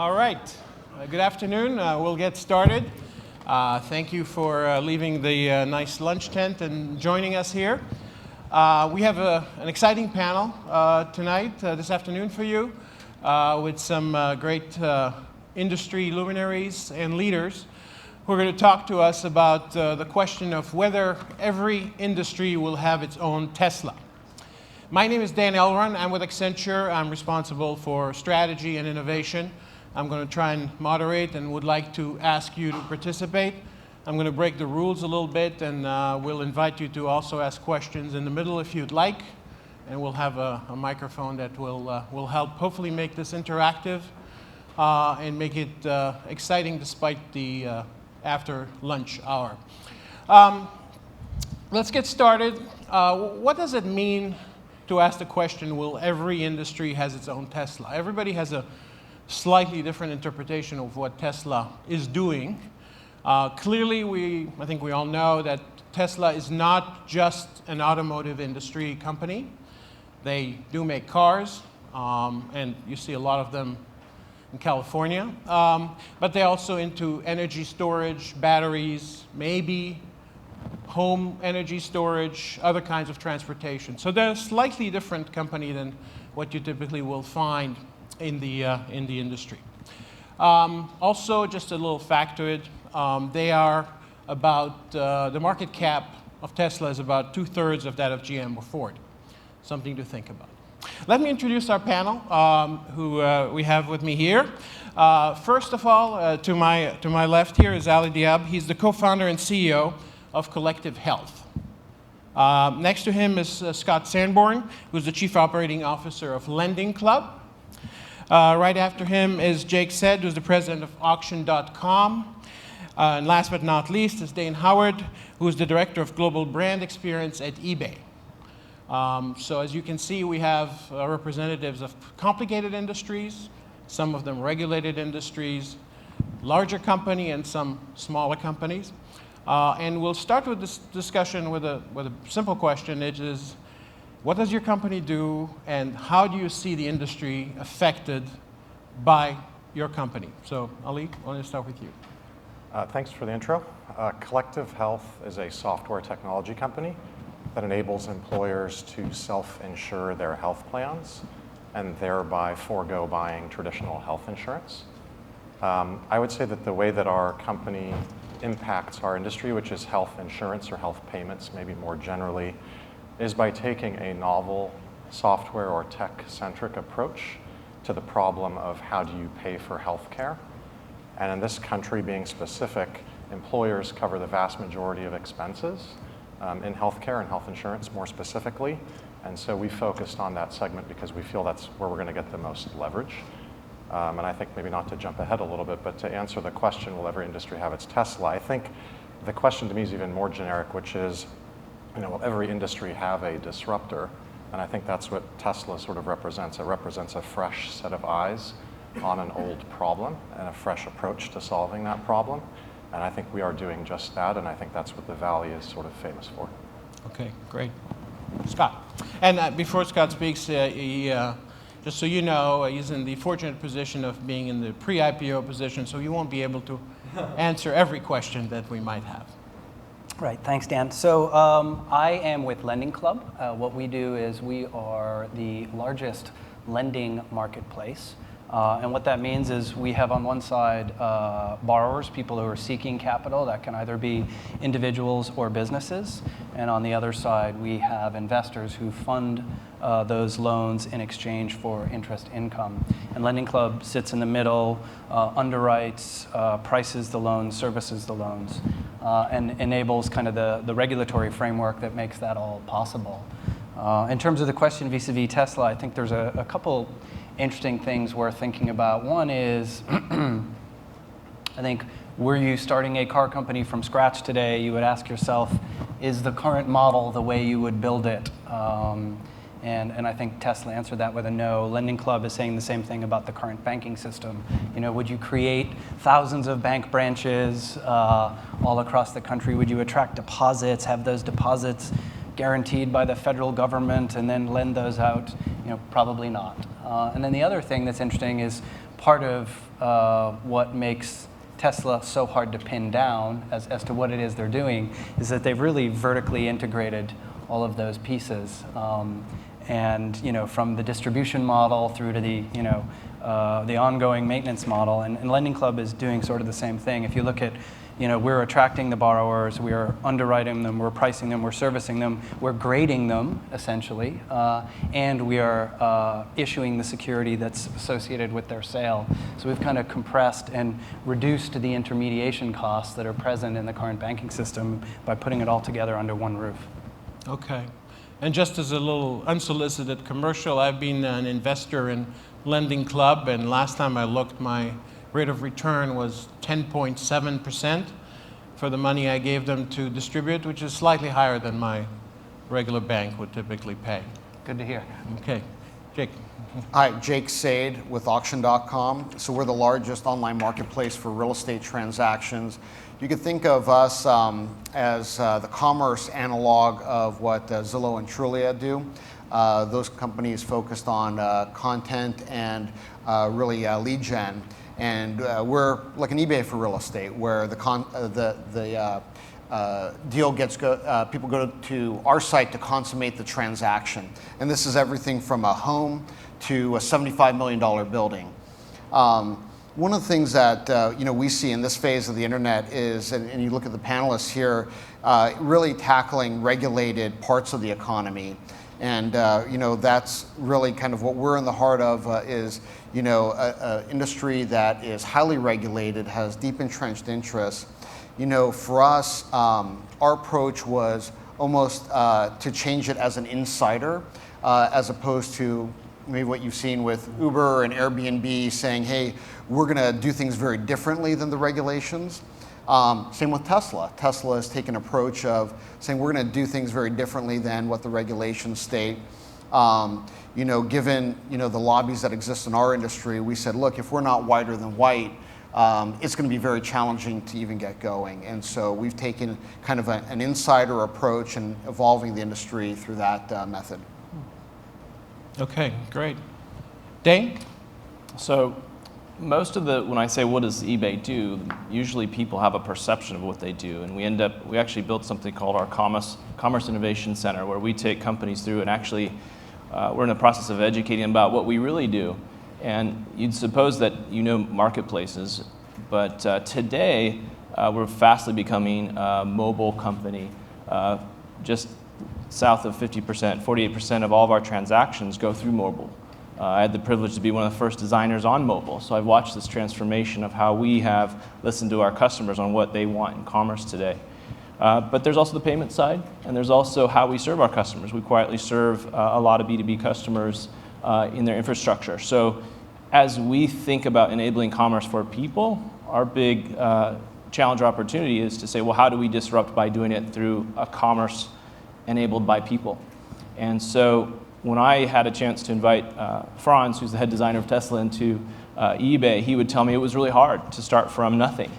All right. Good afternoon. We'll get started. Thank you for leaving the nice lunch tent and joining us here. We have an exciting panel tonight, this afternoon for you, with some great industry luminaries and leaders who are going to talk to us about the question of whether every industry will have its own Tesla. My name is Dan Elrond. I'm with Accenture. I'm responsible for strategy and innovation. I'm going to try and moderate and would like to ask you to participate. I'm going to break the rules a little bit, and we'll invite you to also ask questions in the middle if you'd like. And we'll have a microphone that will help hopefully make this interactive and make it exciting despite the after lunch hour. Let's get started. What does it mean to ask the question, will every industry has its own Tesla? Everybody has a slightly different interpretation of what Tesla is doing. Clearly, I think we all know that Tesla is not just an automotive industry company. They do make cars, and you see a lot of them in California. But they're also into energy storage, batteries, maybe home energy storage, other kinds of transportation. So they're a slightly different company than what you typically will find in the industry. Also, just a little fact to it, they are about, the market cap of Tesla is about 2/3 of that of GM or Ford. Something to think about. Let me introduce our panel, who we have with me here. First of all, to my left here is Ali Diab. He's the co-founder and CEO of Collective Health. Next to him is Scott Sanborn, who's the Chief Operating Officer of Lending Club. Right after him is Jake Said, who's the president of Auction.com. And last but not least is Dane Howard, who's the director of global brand experience at eBay. So as you can see, we have representatives of complicated industries, some of them regulated industries, larger company and some smaller companies. And we'll start with this discussion with a simple question, which is, what does your company do, and how do you see the industry affected by your company? So, Ali, I want to start with you. Thanks for the intro. Collective Health is a software technology company that enables employers to self-insure their health plans and thereby forego buying traditional health insurance. I would say that the way that our company impacts our industry, which is health insurance or health payments, maybe more generally, is by taking a novel software or tech-centric approach to the problem of how do you pay for health care. And in this country, being specific, employers cover the vast majority of expenses in healthcare and health insurance more specifically. And so we focused on that segment because we feel that's where we're going to get the most leverage. And I think maybe not to jump ahead a little bit, but to answer the question, will every industry have its Tesla? I think the question to me is even more generic, which is, will every industry have a disruptor? And I think that's what Tesla sort of represents. It represents a fresh set of eyes on an old problem and a fresh approach to solving that problem. And I think we are doing just that, and I think that's what the Valley is sort of famous for. Okay, great. Scott. And before Scott speaks, just so you know, he's in the fortunate position of being in the pre-IPO position, so you won't be able to answer every question that we might have. Right, thanks, Dan. So I am with Lending Club. What we do is we are the largest lending marketplace. And what that means is we have on one side borrowers, people who are seeking capital. That can either be individuals or businesses. And on the other side, we have investors who fund those loans in exchange for interest income. And Lending Club sits in the middle, underwrites, prices the loans, services the loans, and enables kind of the regulatory framework that makes that all possible. In terms of the question vis-a-vis Tesla, I think there's a couple interesting things worth thinking about. One is, I think, were you starting a car company from scratch today, you would ask yourself, is the current model the way you would build it? And I think Tesla answered that with a no. Lending Club is saying the same thing about the current banking system. Would you create thousands of bank branches all across the country? Would you attract deposits, have those deposits guaranteed by the federal government, and then lend those out? Probably not. And then the other thing that's interesting is part of what makes Tesla so hard to pin down as to what it is they're doing is that they've really vertically integrated all of those pieces. And from the distribution model through to the ongoing maintenance model, and Lending Club is doing sort of the same thing. If you look at, we're attracting the borrowers, we're underwriting them, we're pricing them, we're servicing them, we're grading them essentially, and we are issuing the security that's associated with their sale. So we've kind of compressed and reduced the intermediation costs that are present in the current banking system by putting it all together under one roof. Okay. And just as a little unsolicited commercial, I've been an investor in Lending Club, and last time I looked, my rate of return was 10.7% for the money I gave them to distribute, which is slightly higher than my regular bank would typically pay. Good to hear. Okay. Jake. Hi, Jake Sade with Auction.com. So we're the largest online marketplace for real estate transactions. You could think of us as the commerce analog of what Zillow and Trulia do. Those companies focused on content and really lead gen. And we're like an eBay for real estate, where the deal gets people go to our site to consummate the transaction. And this is everything from a home to a $75 million building. One of the things that we see in this phase of the internet is, and you look at the panelists here, really tackling regulated parts of the economy. And that's really kind of what we're in the heart of, is an industry that is highly regulated, has deep entrenched interests. For us, our approach was almost to change it as an insider, as opposed to maybe what you've seen with Uber and Airbnb saying, hey, we're going to do things very differently than the regulations. Same with Tesla. Tesla has taken an approach of saying we're going to do things very differently than what the regulations state. Given the lobbies that exist in our industry, we said, look, if we're not whiter than white, it's going to be very challenging to even get going. And so we've taken kind of an insider approach and evolving the industry through that method. Okay, great. Dane? So most of when I say what does eBay do, usually people have a perception of what they do, and we actually built something called our Commerce Innovation Center, where we take companies through and actually we're in the process of educating them about what we really do. And you'd suppose that marketplaces, but today we're fastly becoming a mobile company. Just south of 50%, 48% of all of our transactions go through mobile. I had the privilege to be one of the first designers on mobile, so I've watched this transformation of how we have listened to our customers on what they want in commerce today. But there's also the payment side, and there's also how we serve our customers. We quietly serve a lot of B2B customers in their infrastructure. So as we think about enabling commerce for people, our big challenge or opportunity is to say, well, how do we disrupt by doing it through a commerce enabled by people? And so when I had a chance to invite Franz, who's the head designer of Tesla, into eBay, he would tell me it was really hard to start from nothing.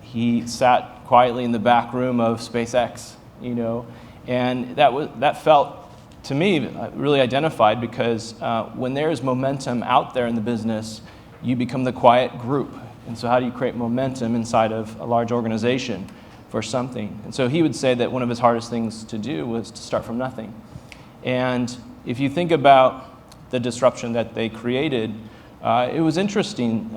He sat quietly in the back room of SpaceX, and that felt, to me, really identified, because when there's momentum out there in the business, you become the quiet group. And so how do you create momentum inside of a large organization for something? And so he would say that one of his hardest things to do was to start from nothing. And if you think about the disruption that they created, it was interesting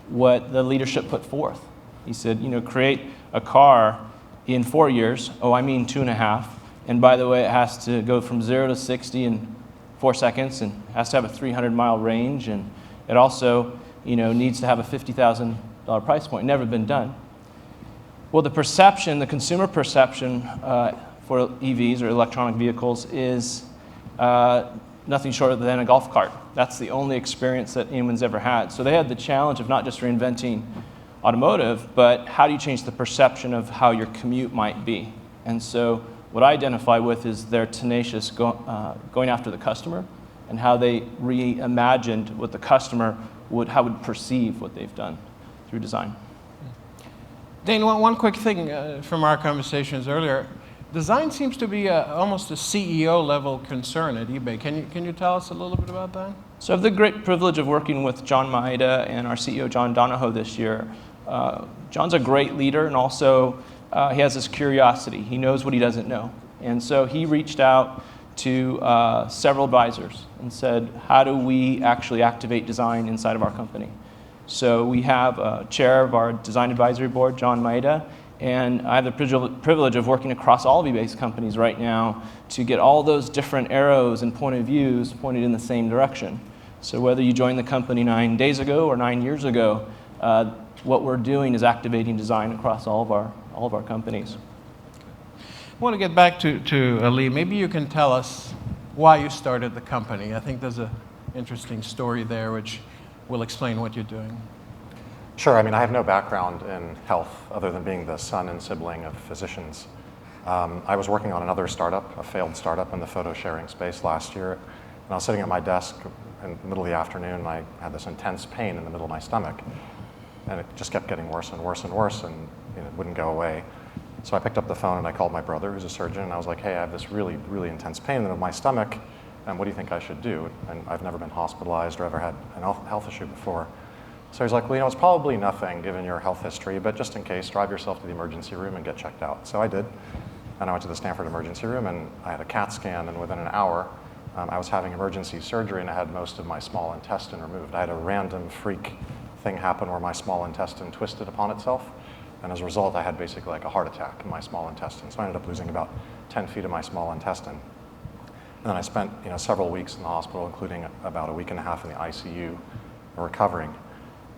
what the leadership put forth. He said, create a car in 4 years. Oh, I mean 2.5. And by the way, it has to go from 0 to 60 in 4 seconds, and has to have a 300-mile range, and it also, needs to have a $50,000 price point. Never been done. Well, the consumer perception for EVs or electronic vehicles is nothing shorter than a golf cart. That's the only experience that anyone's ever had. So they had the challenge of not just reinventing automotive, but how do you change the perception of how your commute might be? And so what I identify with is their tenacious going after the customer, and how they reimagined what the customer would perceive what they've done through design. Dane, one quick thing from our conversations earlier. Design seems to be almost a CEO level concern at eBay. Can you tell us a little bit about that? So I have the great privilege of working with John Maeda and our CEO, John Donahoe, this year. John's a great leader, and also he has this curiosity. He knows what he doesn't know. And so he reached out to several advisors and said, how do we actually activate design inside of our company? So we have a chair of our design advisory board, John Maeda, and I have the privilege of working across all of eBay's companies right now to get all those different arrows and point of views pointed in the same direction. So whether you joined the company 9 days ago or 9 years ago, what we're doing is activating design across all of our companies. I want to get back to Ali. Maybe you can tell us why you started the company. I think there's an interesting story there which will explain what you're doing. Sure. I mean, I have no background in health other than being the son and sibling of physicians. I was working on another startup, a failed startup in the photo sharing space last year, and I was sitting at my desk in the middle of the afternoon, and I had this intense pain in the middle of my stomach, and it just kept getting worse and worse and worse, and it wouldn't go away. So I picked up the phone and I called my brother, who's a surgeon, and I was like, hey, I have this really, really intense pain in the middle of my stomach, and what do you think I should do? And I've never been hospitalized or ever had a health issue before. So he's like, well, it's probably nothing given your health history, but just in case, drive yourself to the emergency room and get checked out. So I did, and I went to the Stanford emergency room, and I had a CAT scan, and within an hour, I was having emergency surgery, and I had most of my small intestine removed. I had a random freak thing happen where my small intestine twisted upon itself, and as a result, I had basically like a heart attack in my small intestine. So I ended up losing about 10 feet of my small intestine. And then I spent several weeks in the hospital, including about a week and a half in the ICU, recovering.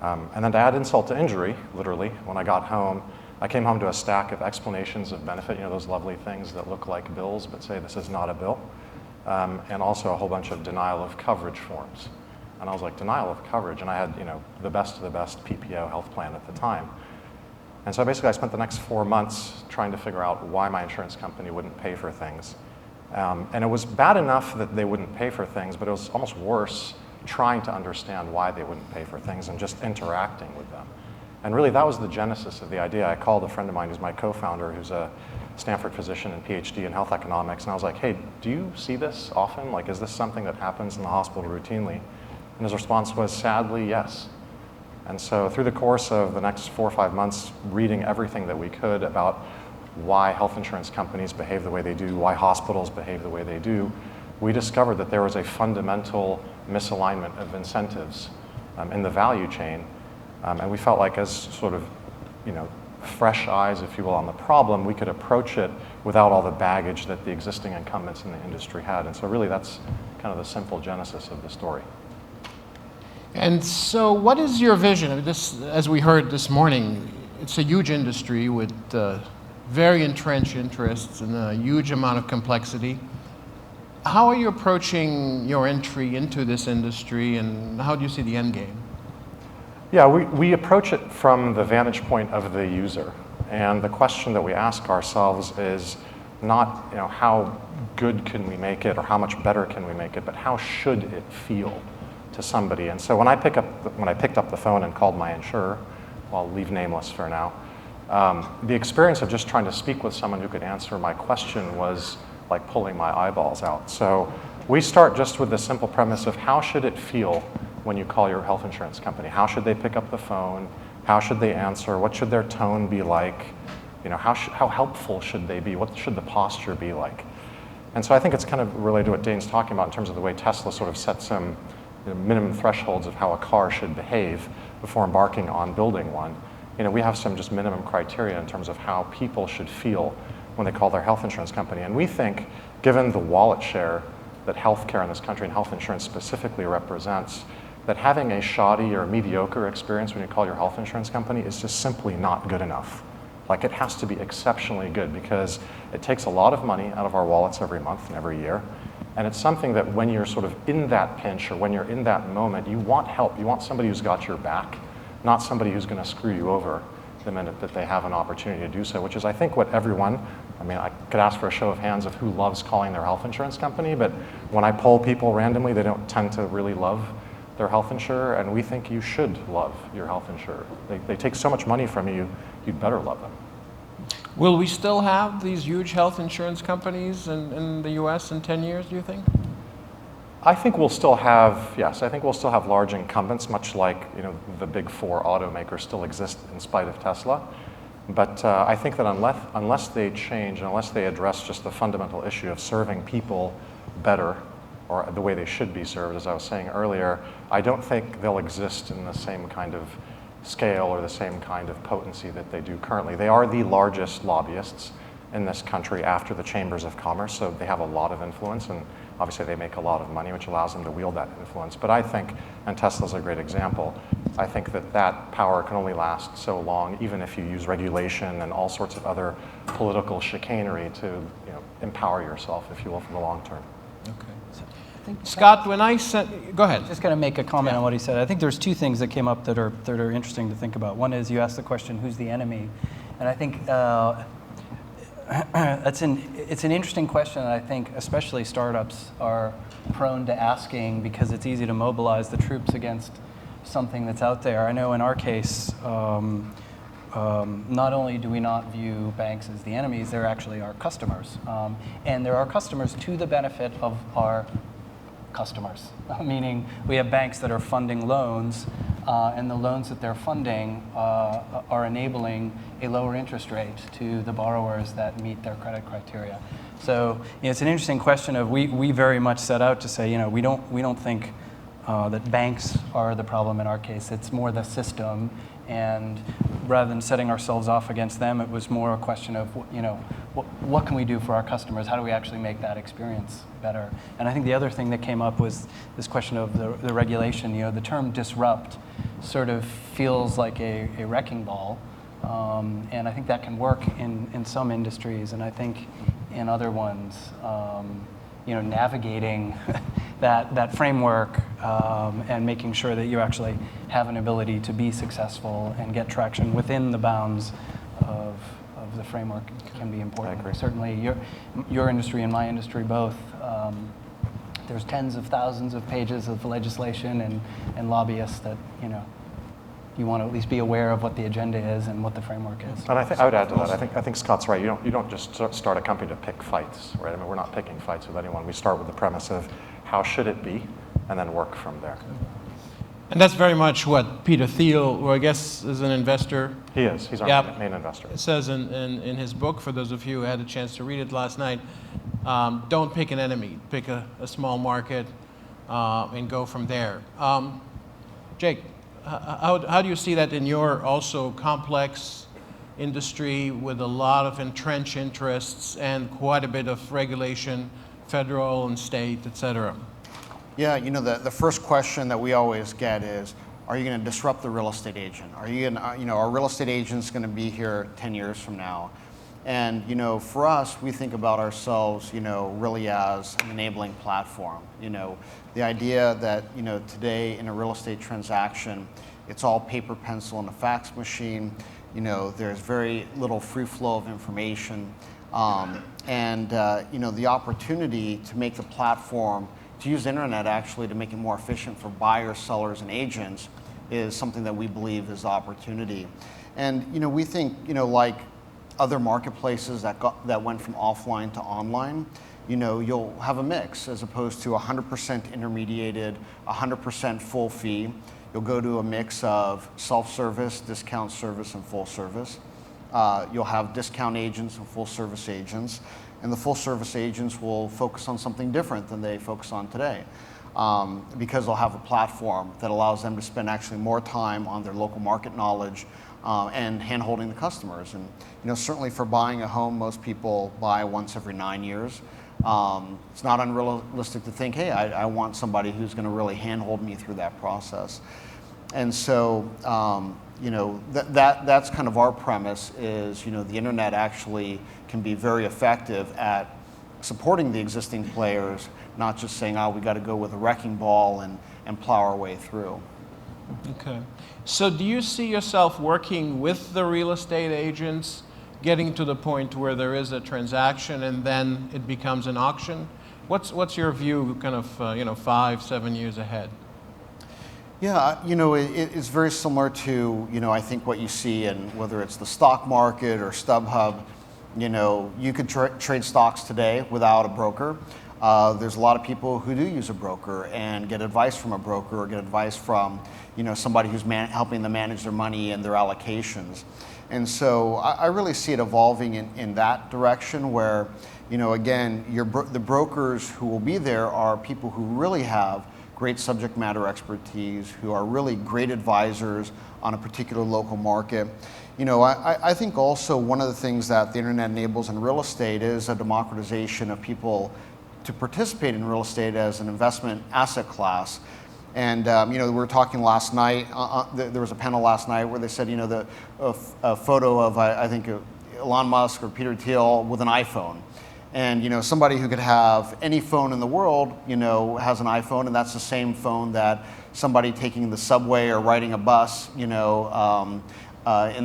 And then to add insult to injury, literally, when I got home, I came home to a stack of explanations of benefit, those lovely things that look like bills but say this is not a bill, and also a whole bunch of denial of coverage forms. And I was like, denial of coverage? And I had the best of the best PPO health plan at the time. And so basically I spent the next 4 months trying to figure out why my insurance company wouldn't pay for things. And it was bad enough that they wouldn't pay for things, but it was almost worse trying to understand why they wouldn't pay for things and just interacting with them. And really that was the genesis of the idea. I called a friend of mine who's my co-founder, who's a Stanford physician and PhD in health economics, and I was like, hey, do you see this often? Like, is this something that happens in the hospital routinely? And his response was, sadly, yes. And so through the course of the next 4 or 5 months, reading everything that we could about why health insurance companies behave the way they do, why hospitals behave the way they do, we discovered that there was a fundamental misalignment of incentives in the value chain. And we felt like as sort of, fresh eyes, if you will, on the problem, we could approach it without all the baggage that the existing incumbents in the industry had. And so really that's kind of the simple genesis of the story. And so what is your vision? I mean, this, as we heard this morning, it's a huge industry with very entrenched interests and a huge amount of complexity. How are you approaching your entry into this industry, and how do you see the end game? Yeah, we approach it from the vantage point of the user. And the question that we ask ourselves is not how good can we make it or how much better can we make it, but how should it feel to somebody. And so when I picked up the phone and called my insurer, well, I'll leave nameless for now, the experience of just trying to speak with someone who could answer my question was like pulling my eyeballs out. So we start just with the simple premise of how should it feel when you call your health insurance company? How should they pick up the phone? How should they answer? What should their tone be like? How helpful should they be? What should the posture be like? And so I think it's kind of related to what Dane's talking about in terms of the way Tesla sort of sets some minimum thresholds of how a car should behave before embarking on building one. We have some just minimum criteria in terms of how people should feel when they call their health insurance company. And we think, given the wallet share that healthcare in this country and health insurance specifically represents, that having a shoddy or mediocre experience when you call your health insurance company is just simply not good enough. Like, it has to be exceptionally good because it takes a lot of money out of our wallets every month and every year. And it's something that when you're sort of in that pinch or when you're in that moment, you want help. You want somebody who's got your back, not somebody who's going to screw you over the minute that they have an opportunity to do so, which is, I think, what everyone, I could ask for a show of hands of who loves calling their health insurance company, but when I poll people randomly, they don't tend to really love their health insurer, and we think you should love your health insurer. They take so much money from you, you'd better love them. Will we still have these huge health insurance companies in the US in 10 years, do you think? I think we'll still have, yes, I think we'll still have large incumbents, much like the big four automakers still exist in spite of Tesla. But I think that unless they change, unless they address just the fundamental issue of serving people better, or the way they should be served, as I was saying earlier, I don't think they'll exist in the same kind of scale or the same kind of potency that they do currently. They are the largest lobbyists in this country after the chambers of commerce, so they have a lot of influence, and obviously they make a lot of money, which allows them to wield that influence. But I think, and Tesla's a great example, I think that that power can only last so long, even if you use regulation and all sorts of other political chicanery to empower yourself, if you will, for the long term. Okay. Scott, when I sent, go ahead. Just going to make a comment on what he said. I think there's two things that came up that are interesting to think about. One is you asked the question, who's the enemy? And I think it's an interesting question that I think especially startups are prone to asking because it's easy to mobilize the troops against something that's out there. I know in our case, not only do we not view banks as the enemies, they're actually our customers. And they're our customers to the benefit of our customers, meaning we have banks that are funding loans, and the loans that they're funding are enabling a lower interest rate to the borrowers that meet their credit criteria. So it's an interesting question of we very much set out to say we don't think that banks are the problem in our case. It's more the system, and rather than setting ourselves off against them, it was more a question of what can we do for our customers? How do we actually make that experience better? And I think the other thing that came up was this question of the regulation. The term disrupt sort of feels like a wrecking ball, and I think that can work in some industries, and I think in other ones, navigating that framework and making sure that you actually have an ability to be successful and get traction within the bounds of the framework can be important. I agree. Certainly, your industry and my industry both. There's tens of thousands of pages of legislation and lobbyists that you want to at least be aware of what the agenda is and what the framework is. And I would add to that. I think Scott's right. You don't just start a company to pick fights, right? I mean, we're not picking fights with anyone. We start with the premise of how should it be, and then work from there. And that's very much what Peter Thiel, who I guess is an investor, He is. He's our main investor. says in his book, for those of you who had a chance to read it last night. Don't pick an enemy. Pick a small market and go from there. Jake, how do you see that in your also complex industry with a lot of entrenched interests and quite a bit of regulation, federal and state, et cetera? Yeah, the first question that we always get is, are you going to disrupt the real estate agent? Are real estate agents going to be here 10 years from now? And for us, we think about ourselves, really as an enabling platform. The idea that today in a real estate transaction, it's all paper, pencil, and a fax machine. There's very little free flow of information, and the opportunity to make the platform, to use the internet actually to make it more efficient for buyers, sellers, and agents is something that we believe is opportunity. And we think like other marketplaces that went from offline to online, you'll have a mix as opposed to 100% intermediated, 100% full fee. You'll go to a mix of self-service, discount service, and full service. You'll have discount agents and full service agents. And the full service agents will focus on something different than they focus on today, because they'll have a platform that allows them to spend actually more time on their local market knowledge and hand-holding the customers. And certainly for buying a home, most people buy once every 9 years. It's not unrealistic to think, hey, I want somebody who's going to really hand-hold me through that process. And so that's kind of our premise is, the internet actually can be very effective at supporting the existing players, not just saying, we got to go with a wrecking ball and plow our way through. Okay. So do you see yourself working with the real estate agents, getting to the point where there is a transaction and then it becomes an auction? What's your view kind of 5-7 years ahead? Yeah, it's very similar to, I think what you see in whether it's the stock market or StubHub. You could trade stocks today without a broker. There's a lot of people who do use a broker and get advice from a broker or get advice from somebody who's helping them manage their money and their allocations. And so I really see it evolving in that direction where, again, the brokers who will be there are people who really have great subject matter expertise, who are really great advisors on a particular local market. I think also one of the things that the internet enables in real estate is a democratization of people to participate in real estate as an investment asset class. And we were talking last night, there was a panel last night where they said, a photo of, I think, Elon Musk or Peter Thiel with an iPhone. And somebody who could have any phone in the world, has an iPhone, and that's the same phone that somebody taking the subway or riding a bus, in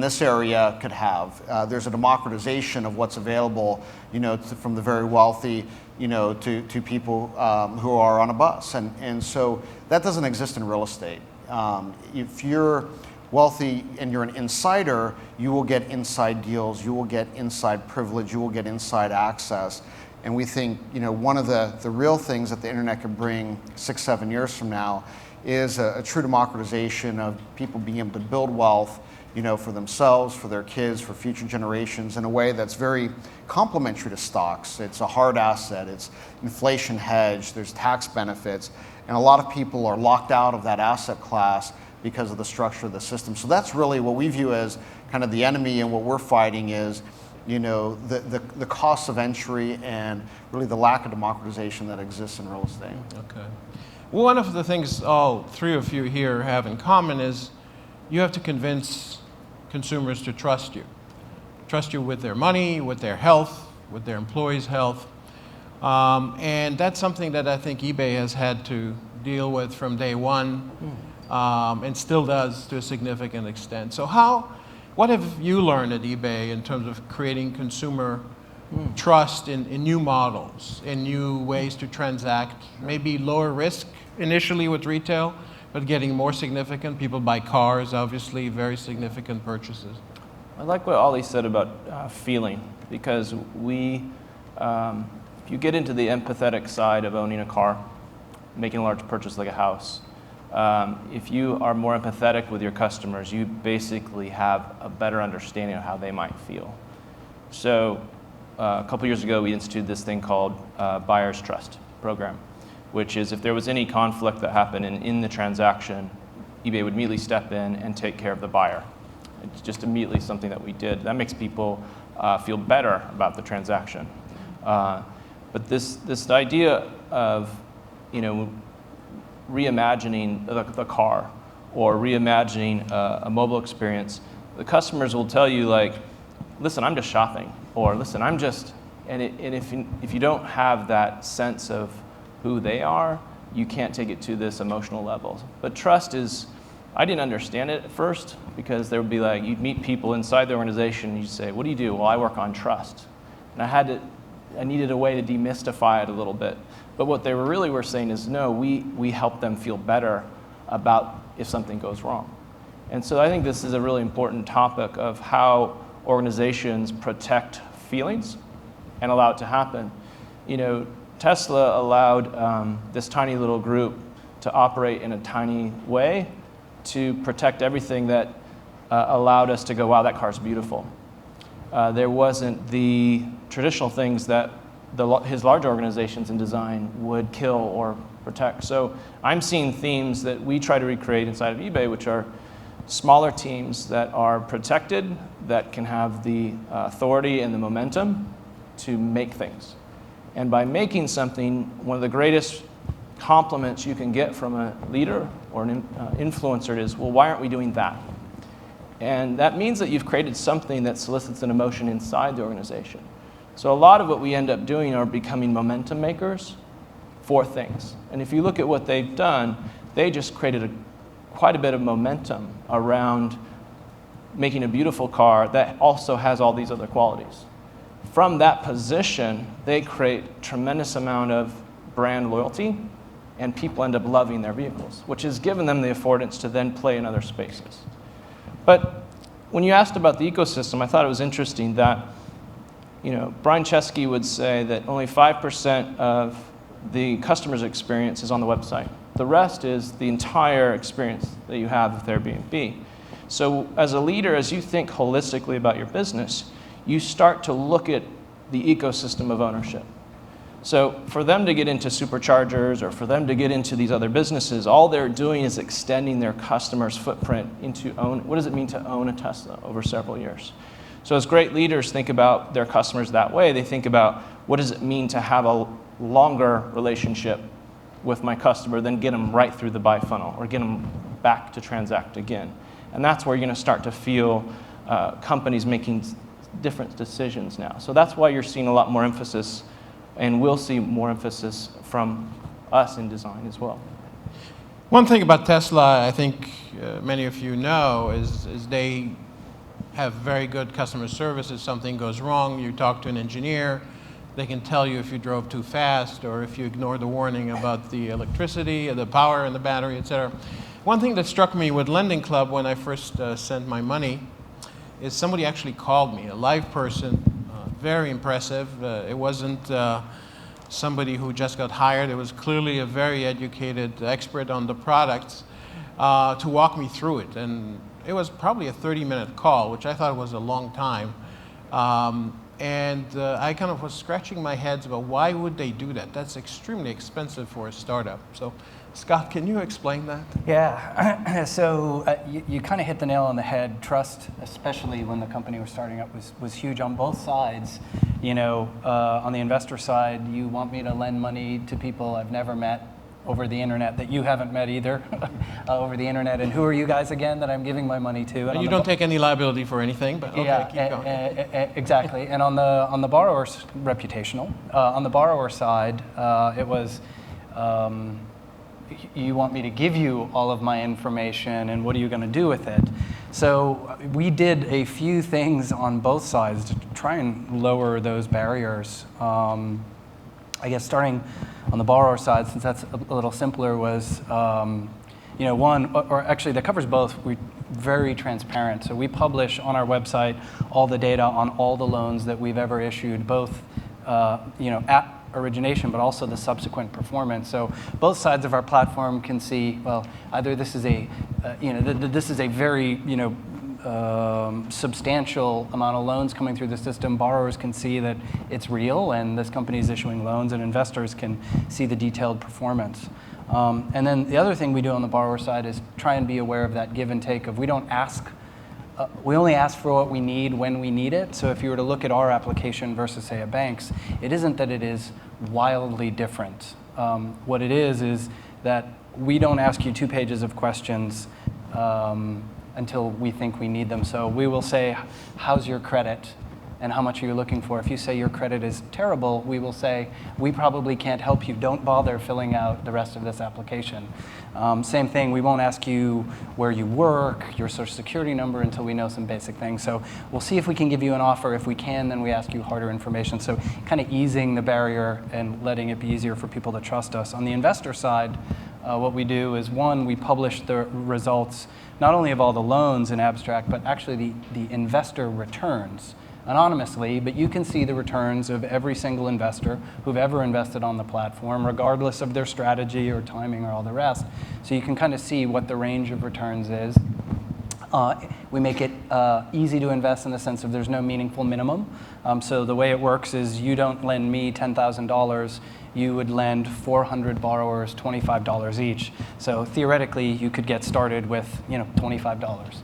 this area could have. There's a democratization of what's available, from the very wealthy, to people who are on a bus. And so that doesn't exist in real estate. If you're wealthy and you're an insider, you will get inside deals, you will get inside privilege, you will get inside access. And we think, one of the real things that the internet can bring 6-7 years from now is a true democratization of people being able to build wealth, for themselves, for their kids, for future generations in a way that's very complementary to stocks. It's a hard asset, it's inflation hedged, there's tax benefits, and a lot of people are locked out of that asset class because of the structure of the system. So that's really what we view as kind of the enemy, and what we're fighting is, the cost of entry and really the lack of democratization that exists in real estate. Okay. Well, one of the things all three of you here have in common is you have to convince consumers to trust you with their money, with their health, with their employees' health. And that's something that I think eBay has had to deal with from day one, and still does to a significant extent. So what have you learned at eBay in terms of creating consumer trust in new models, in new ways to transact, maybe lower risk initially with retail, but getting more significant? People buy cars, obviously, very significant purchases. I like what Ollie said about feeling, because if you get into the empathetic side of owning a car, making a large purchase like a house, if you are more empathetic with your customers, you basically have a better understanding of how they might feel. So a couple years ago, we instituted this thing called Buyer's Trust program, which is if there was any conflict that happened in the transaction, eBay would immediately step in and take care of the buyer. It's just immediately something that we did. That makes people feel better about the transaction. But this idea of, reimagining the car or reimagining a mobile experience, the customers will tell you, like, listen, I'm just shopping, or listen, I'm just, and if you don't have that sense of who they are, you can't take it to this emotional level. But trust is, I didn't understand it at first, because there would be like, you'd meet people inside the organization and you'd say, what do you do? Well, I work on trust. And I needed a way to demystify it a little bit. But what they were saying is, no, we help them feel better about if something goes wrong. And so I think this is a really important topic of how organizations protect feelings and allow it to happen. Tesla allowed this tiny little group to operate in a tiny way to protect everything that allowed us to go, wow, that car's beautiful. There wasn't the traditional things that his large organizations in design would kill or protect. So I'm seeing themes that we try to recreate inside of eBay, which are smaller teams that are protected, that can have the authority and the momentum to make things. And by making something, one of the greatest compliments you can get from a leader or an influencer is, well, why aren't we doing that? And that means that you've created something that solicits an emotion inside the organization. So a lot of what we end up doing are becoming momentum makers for things. And if you look at what they've done, they just created quite a bit of momentum around making a beautiful car that also has all these other qualities. From that position, they create tremendous amount of brand loyalty, and people end up loving their vehicles, which has given them the affordance to then play in other spaces. But when you asked about the ecosystem, I thought it was interesting that Brian Chesky would say that only 5% of the customer's experience is on the website. The rest is the entire experience that you have with Airbnb. So as a leader, as you think holistically about your business, you start to look at the ecosystem of ownership. So for them to get into superchargers or for them to get into these other businesses, all they're doing is extending their customer's footprint into what does it mean to own a Tesla over several years? So as great leaders think about their customers that way, they think about what does it mean to have a longer relationship with my customer than get them right through the buy funnel or get them back to transact again. And that's where you're going to start to feel companies making different decisions now. So that's why you're seeing a lot more emphasis, and we'll see more emphasis from us in design as well. One thing about Tesla, I think many of you know, is they have very good customer service. If something goes wrong, you talk to an engineer. They can tell you if you drove too fast or if you ignored the warning about the electricity, the power in the battery, etc. One thing that struck me with Lending Club when I first sent my money is somebody actually called me, a live person, very impressive. It wasn't somebody who just got hired. It was clearly a very educated expert on the products to walk me through it. And it was probably a 30-minute call, which I thought was a long time. I kind of was scratching my head about why would they do that? That's extremely expensive for a startup. So, Scott, can you explain that? Yeah, so you kind of hit the nail on the head. Trust, especially when the company was starting up, was huge on both sides. You know, on the investor side, you want me to lend money to people I've never met over the internet that you haven't met either, over the internet. And who are you guys again that I'm giving my money to? And you don't take any liability for anything, but okay, yeah, keep going. Exactly. And on the borrower's reputational, on the borrower side, it was, you want me to give you all of my information, and what are you going to do with it? So we did a few things on both sides to try and lower those barriers. I guess starting on the borrower side, since that's a little simpler, was one, or actually that covers both. We're very transparent. So we publish on our website all the data on all the loans that we've ever issued, both at origination, but also the subsequent performance. So both sides of our platform can see, well, either this is a, this is a very, substantial amount of loans coming through the system. Borrowers can see that it's real and this company is issuing loans, and investors can see the detailed performance. And then the other thing we do on the borrower side is try and be aware of that give and take of we don't ask, we only ask for what we need when we need it. So if you were to look at our application versus, say, a bank's, it isn't that it is wildly different. What it is that we don't ask you 2 pages of questions until we think we need them. So we will say, how's your credit and how much are you looking for? If you say your credit is terrible, we will say, we probably can't help you. Don't bother filling out the rest of this application. Same thing, we won't ask you where you work, your social security number until we know some basic things. So we'll see if we can give you an offer. If we can, then we ask you harder information. So kind of easing the barrier and letting it be easier for people to trust us. On the investor side, what we do is, one, we publish the results not only of all the loans in abstract, but actually the investor returns anonymously, but you can see the returns of every single investor who've ever invested on the platform, regardless of their strategy or timing or all the rest. So you can kind of see what the range of returns is. We make it easy to invest in the sense of there's no meaningful minimum. So the way it works is you don't lend me $10,000, you would lend 400 borrowers $25 each. So theoretically, you could get started with $25.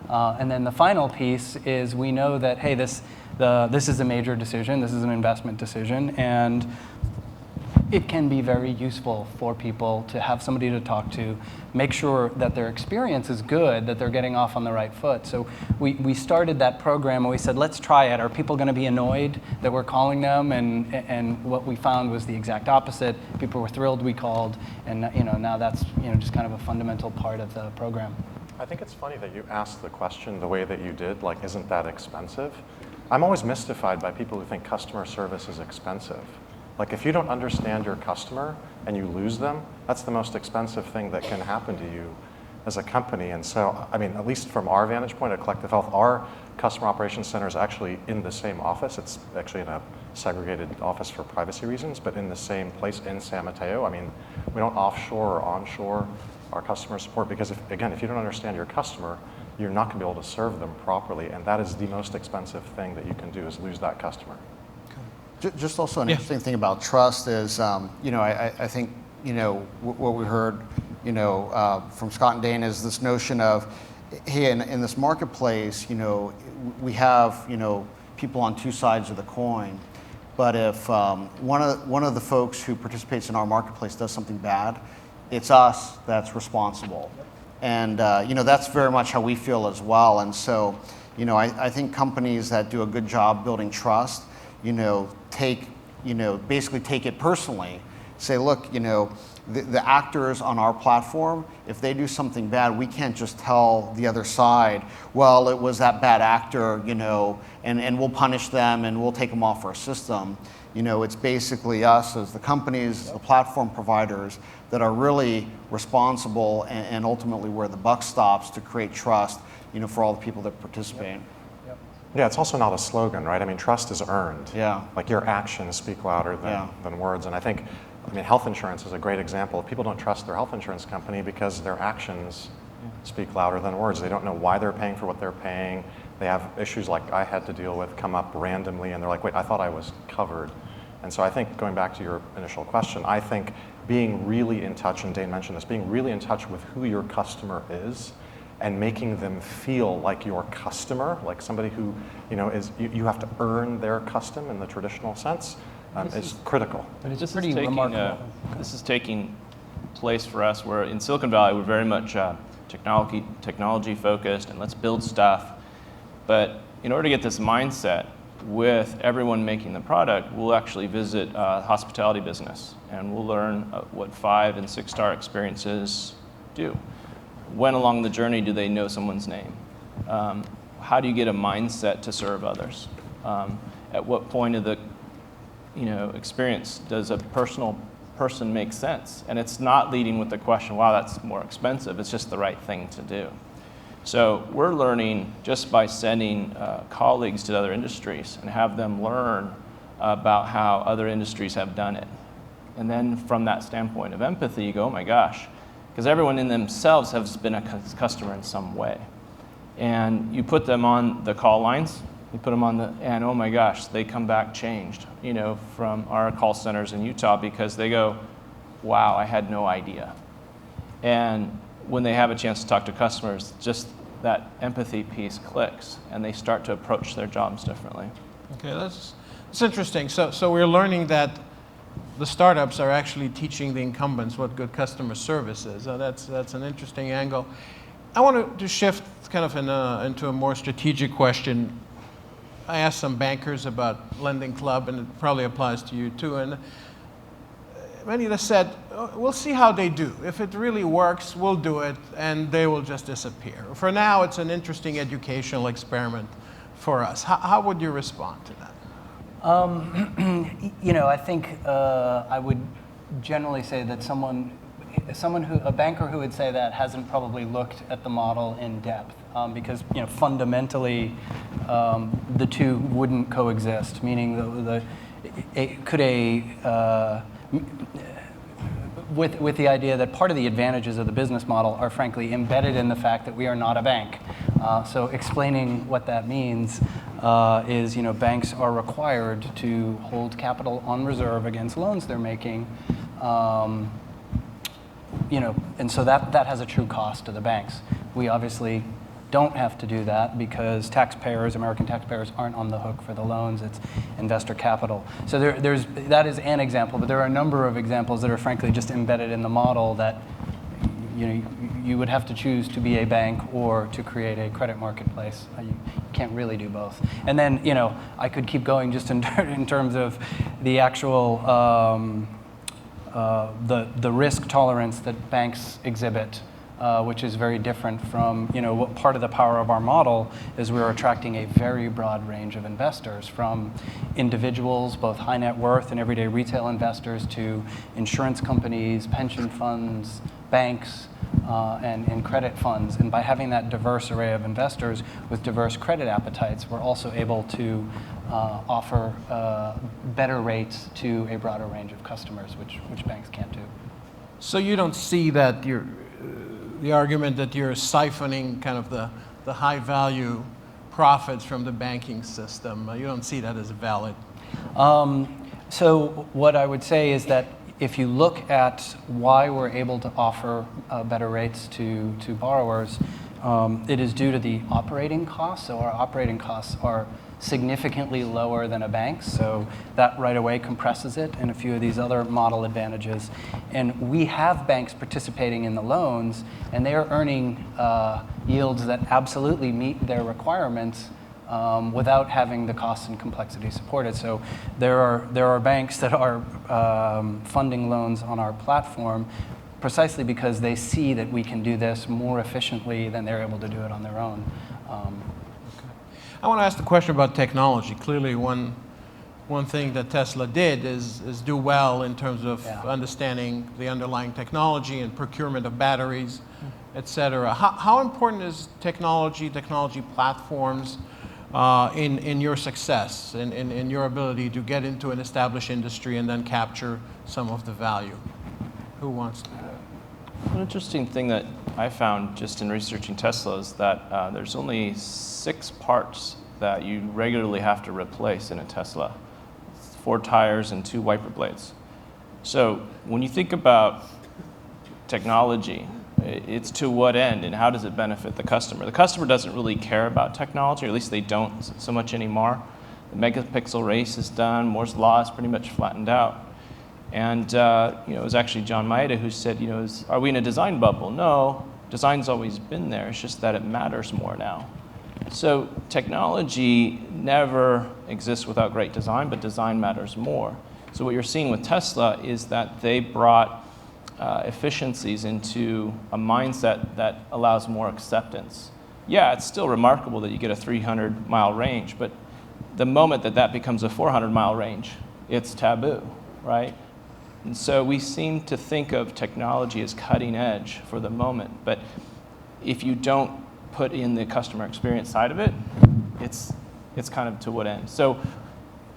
And then the final piece is we know that, hey, this is a major decision, this is an investment decision, and it can be very useful for people to have somebody to talk to, make sure that their experience is good, that they're getting off on the right foot. So we started that program and we said, let's try it. Are people going to be annoyed that we're calling them? And what we found was the exact opposite. People were thrilled we called, and now that's just kind of a fundamental part of the program. I think it's funny that you asked the question the way that you did, like, isn't that expensive? I'm always mystified by people who think customer service is expensive. Like, if you don't understand your customer and you lose them, that's the most expensive thing that can happen to you. as a company. And so, I mean, at least from our vantage point at Collective Health, our customer operations center is actually in the same office. It's actually in a segregated office for privacy reasons, but in the same place in San Mateo. I mean, we don't offshore or onshore our customer support because, if you don't understand your customer, you're not going to be able to serve them properly, and that is the most expensive thing that you can do, is lose that customer. Just also an interesting thing about trust is, I think, what we heard, from Scott and Dane is this notion of, hey, in this marketplace, we have, people on two sides of the coin. But if one of the folks who participates in our marketplace does something bad, it's us that's responsible. And that's very much how we feel as well. And so, I think companies that do a good job building trust, basically take it personally. Say, look, the actors on our platform, if they do something bad, we can't just tell the other side, well, it was that bad actor, and we'll punish them and we'll take them off our system. It's basically us as the companies, the platform providers that are really responsible and ultimately where the buck stops to create trust, for all the people that participate. Yeah, it's also not a slogan, right? I mean, trust is earned. Yeah. Like, your actions speak louder than words. And I think, health insurance is a great example. People don't trust their health insurance company because their actions speak louder than words. They don't know why they're paying for what they're paying. They have issues like I had to deal with come up randomly, and they're like, wait, I thought I was covered. And so I think, going back to your initial question, I think being really in touch, and Dane mentioned this, being really in touch with who your customer is and making them feel like your customer, like somebody who, you have to earn their custom in the traditional sense, is critical. But it's pretty remarkable. This is taking place for us where in Silicon Valley we're very much technology focused, and let's build stuff. But in order to get this mindset with everyone making the product, we'll actually visit a hospitality business, and we'll learn what 5- and 6-star experiences do. When along the journey do they know someone's name? How do you get a mindset to serve others? At what point of the experience does a person make sense? And it's not leading with the question, wow, that's more expensive. It's just the right thing to do. So we're learning just by sending colleagues to other industries and have them learn about how other industries have done it. And then from that standpoint of empathy, you go, oh my gosh, because everyone in themselves has been a customer in some way. And you put them on the call lines, you put them on and oh my gosh, they come back changed, from our call centers in Utah, because they go, wow, I had no idea. And when they have a chance to talk to customers, just that empathy piece clicks, and they start to approach their jobs differently. Okay, that's interesting. So we're learning that the startups are actually teaching the incumbents what good customer service is. That's an interesting angle. I wanted to shift kind of into a more strategic question. I asked some bankers about Lending Club, and it probably applies to you too. And many of them said, we'll see how they do. If it really works, we'll do it, and they will just disappear. For now, it's an interesting educational experiment for us. How would you respond to that? I think I would generally say that a banker who would say that hasn't probably looked at the model in depth, because fundamentally the two wouldn't coexist. Meaning, with the idea that part of the advantages of the business model are frankly embedded in the fact that we are not a bank. So explaining what that means is, banks are required to hold capital on reserve against loans they're making. And so that has a true cost to the banks. We obviously don't have to do that because American taxpayers aren't on the hook for the loans. It's investor capital. So that is an example, but there are a number of examples that are frankly just embedded in the model that you would have to choose to be a bank or to create a credit marketplace. You can't really do both. And then I could keep going just in terms of the actual the risk tolerance that banks exhibit. Which is very different from, what part of the power of our model is we're attracting a very broad range of investors, from individuals, both high net worth and everyday retail investors, to insurance companies, pension funds, banks, and credit funds. And by having that diverse array of investors with diverse credit appetites, we're also able to offer better rates to a broader range of customers, which banks can't do. So you don't see that the argument that you're siphoning kind of the high value profits from the banking system, you don't see that as valid? So what I would say is that if you look at why we're able to offer better rates to borrowers, it is due to the operating costs. So our operating costs are significantly lower than a bank's, so that right away compresses it, and a few of these other model advantages. And we have banks participating in the loans, and they are earning yields that absolutely meet their requirements without having the costs and complexity supported. So there are banks that are funding loans on our platform precisely because they see that we can do this more efficiently than they're able to do it on their own. I want to ask the question about technology. Clearly, one thing that Tesla did is do well in terms of understanding the underlying technology and procurement of batteries, et cetera. How important is technology platforms in your success, in your ability to get into an established industry and then capture some of the value? Who wants to do that? An interesting thing that I found just in researching Tesla is that there's only 6 parts that you regularly have to replace in a Tesla. 4 tires and 2 wiper blades. So when you think about technology, it's to what end and how does it benefit the customer? The customer doesn't really care about technology, or at least they don't so much anymore. The megapixel race is done, Moore's law is pretty much flattened out. And it was actually John Maeda who said, are we in a design bubble? No, design's always been there. It's just that it matters more now. So technology never exists without great design, but design matters more. So what you're seeing with Tesla is that they brought efficiencies into a mindset that allows more acceptance. Yeah, it's still remarkable that you get a 300-mile range, but the moment that becomes a 400-mile range, it's taboo, right? And so we seem to think of technology as cutting edge for the moment, but if you don't put in the customer experience side of it, it's kind of to what end. So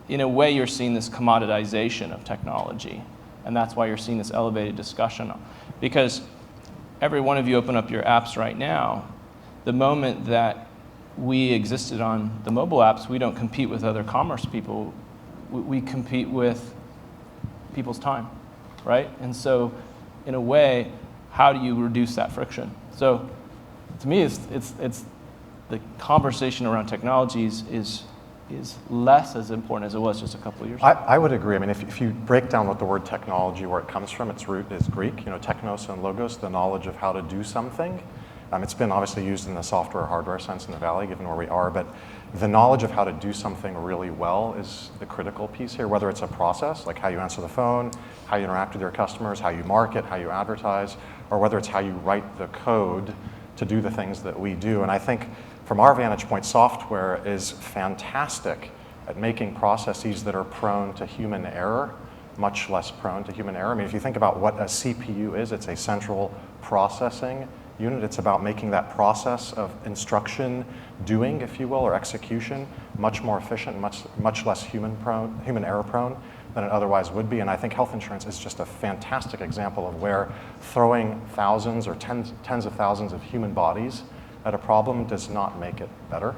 in a way, you're seeing this commoditization of technology, and that's why you're seeing this elevated discussion. Because every one of you open up your apps right now, the moment that we existed on the mobile apps, we don't compete with other commerce people. We compete with people's time, right? And so, in a way, how do you reduce that friction? So, to me, it's the conversation around technologies is less as important as it was just a couple of years ago. I would agree. I mean, if you break down what the word technology, where it comes from, its root is Greek. Technos and logos, the knowledge of how to do something. It's been obviously used in the software, hardware sense in the Valley, given where we are, but the knowledge of how to do something really well is the critical piece here, whether it's a process, like how you answer the phone, how you interact with your customers, how you market, how you advertise, or whether it's how you write the code to do the things that we do. And I think from our vantage point, software is fantastic at making processes that are prone to human error much less prone to human error. I mean, if you think about what a CPU is, it's a central processing unit. It's about making that process of instruction doing, if you will, or execution, much more efficient, much less human error prone than it otherwise would be. And I think health insurance is just a fantastic example of where throwing thousands or tens of thousands of human bodies at a problem does not make it better.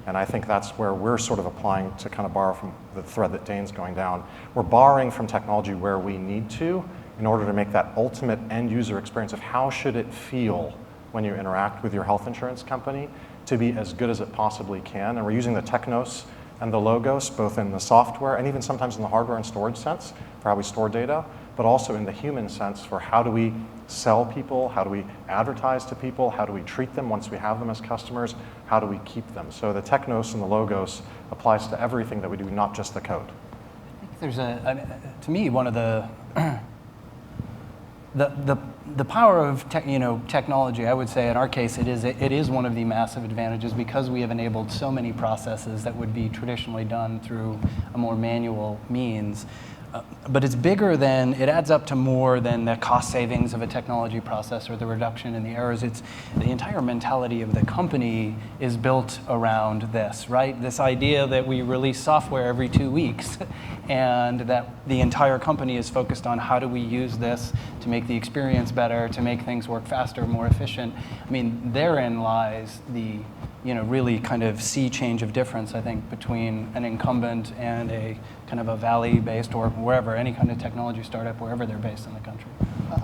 And I think that's where we're sort of applying, to kind of borrow from the thread that Dane's going down. We're borrowing from technology where we need to in order to make that ultimate end user experience of how should it feel when you interact with your health insurance company to be as good as it possibly can. And we're using the technos and the logos, both in the software and even sometimes in the hardware and storage sense for how we store data, but also in the human sense for how do we sell people, how do we advertise to people, how do we treat them once we have them as customers, how do we keep them. So the technos and the logos applies to everything that we do, not just the code. I think there's to me, one of the power of technology, I would say in our case, it is one of the massive advantages because we have enabled so many processes that would be traditionally done through a more manual means. but it's bigger than, it adds up to more than the cost savings of a technology process or the reduction in the errors. It's the entire mentality of the company is built around this, right? This idea that we release software every 2 weeks and that the entire company is focused on how do we use this to make the experience better, to make things work faster, more efficient. I mean, therein lies the really kind of sea change of difference, I think, between an incumbent and a kind of a valley-based or wherever, any kind of technology startup, wherever they're based in the country.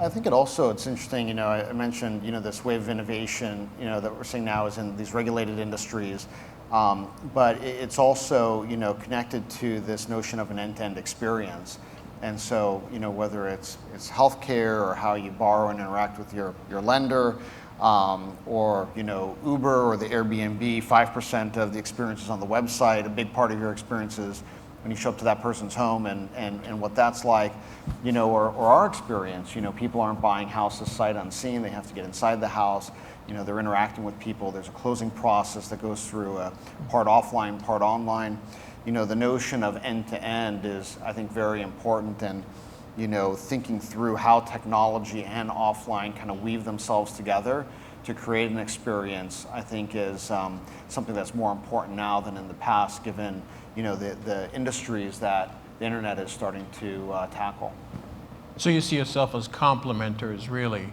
I think it's interesting, I mentioned, this wave of innovation, that we're seeing now is in these regulated industries, but it's also, connected to this notion of an end-to-end experience. And so, whether it's healthcare or how you borrow and interact with your lender, or Uber or the Airbnb, 5% of the experiences on the website, a big part of your experiences when you show up to that person's home and what that's like, or our experience, people aren't buying houses sight unseen, they have to get inside the house, they're interacting with people, there's a closing process that goes through part offline, part online. The notion of end-to-end is, I think, very important, and thinking through how technology and offline kind of weave themselves together to create an experience, I think is something that's more important now than in the past, given the industries that the internet is starting to tackle. So you see yourself as complementers, really,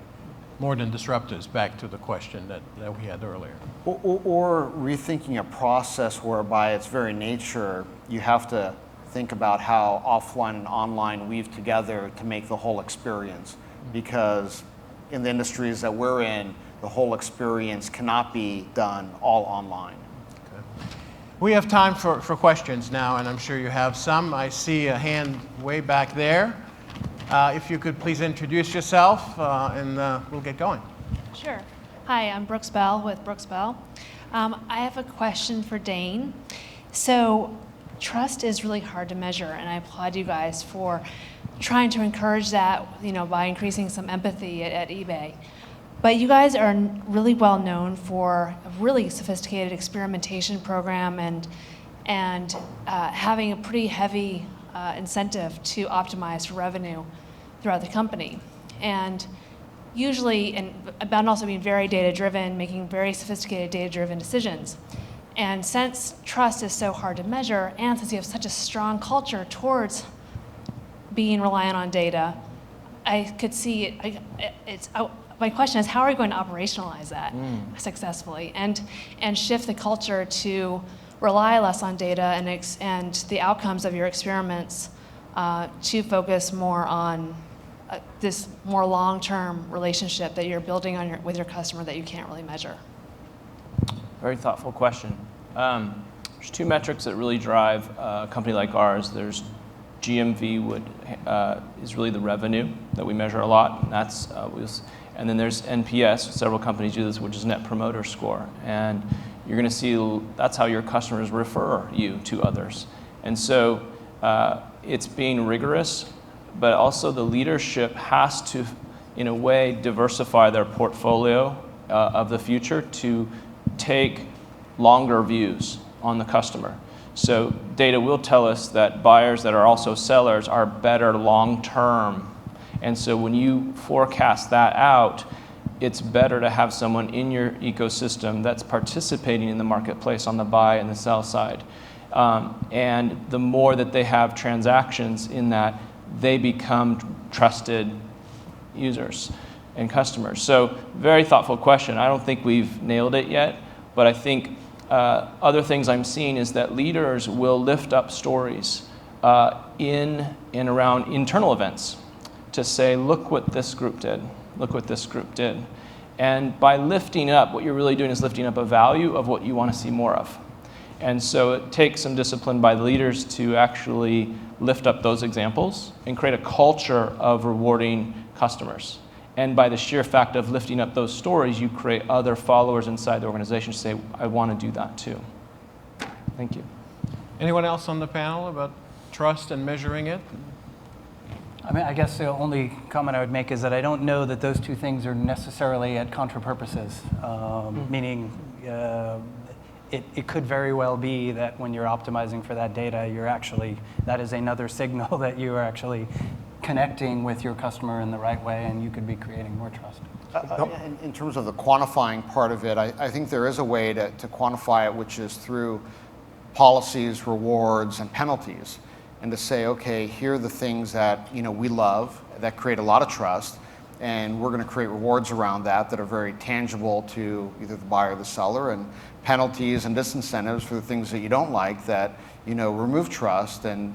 more than disruptors, back to the question that we had earlier. Or rethinking a process where by its very nature, you have to think about how offline and online weave together to make the whole experience. Because in the industries that we're in, the whole experience cannot be done all online. Okay. We have time for questions now, and I'm sure you have some. I see a hand way back there. If you could please introduce yourself, and we'll get going. Sure. Hi, I'm Brooks Bell with Brooks Bell. I have a question for Dane. So trust is really hard to measure, and I applaud you guys for trying to encourage that, by increasing some empathy at eBay. But you guys are really well known for a really sophisticated experimentation program and having a pretty heavy incentive to optimize for revenue throughout the company. And usually, and also being very data-driven, making very sophisticated data-driven decisions. And since trust is so hard to measure, and since you have such a strong culture towards being reliant on data, I could see my question is, how are you going to operationalize that successfully and shift the culture to rely less on data and the outcomes of your experiments to focus more on this more long-term relationship that you're building with your customer that you can't really measure? Very thoughtful question. There's two metrics that really drive a company like ours. There's GMV is really the revenue that we measure a lot, and and then there's NPS. Several companies do this, which is Net Promoter Score, and you're going to see that's how your customers refer you to others. And so it's being rigorous, but also the leadership has to, in a way, diversify their portfolio of the future to take longer views on the customer. So data will tell us that buyers that are also sellers are better long term. And so when you forecast that out, it's better to have someone in your ecosystem that's participating in the marketplace on the buy and the sell side. And the more that they have transactions in that, they become trusted users and customers. So very thoughtful question. I don't think we've nailed it yet, but I think other things I'm seeing is that leaders will lift up stories in and around internal events to say, look what this group did, look what this group did. And by lifting up, what you're really doing is lifting up a value of what you want to see more of. And so it takes some discipline by the leaders to actually lift up those examples and create a culture of rewarding customers. And by the sheer fact of lifting up those stories, you create other followers inside the organization to say, I want to do that too. Thank you. Anyone else on the panel about trust and measuring it? I mean, I guess the only comment I would make is that I don't know that those two things are necessarily at contra purposes, meaning it could very well be that when you're optimizing for that data, that is another signal that you are actually connecting with your customer in the right way, and you could be creating more trust. In terms of the quantifying part of it, I think there is a way to quantify it, which is through policies, rewards, and penalties, and to say, okay, here are the things that we love that create a lot of trust, and we're going to create rewards around that are very tangible to either the buyer or the seller, and penalties and disincentives for the things that you don't like that remove trust, and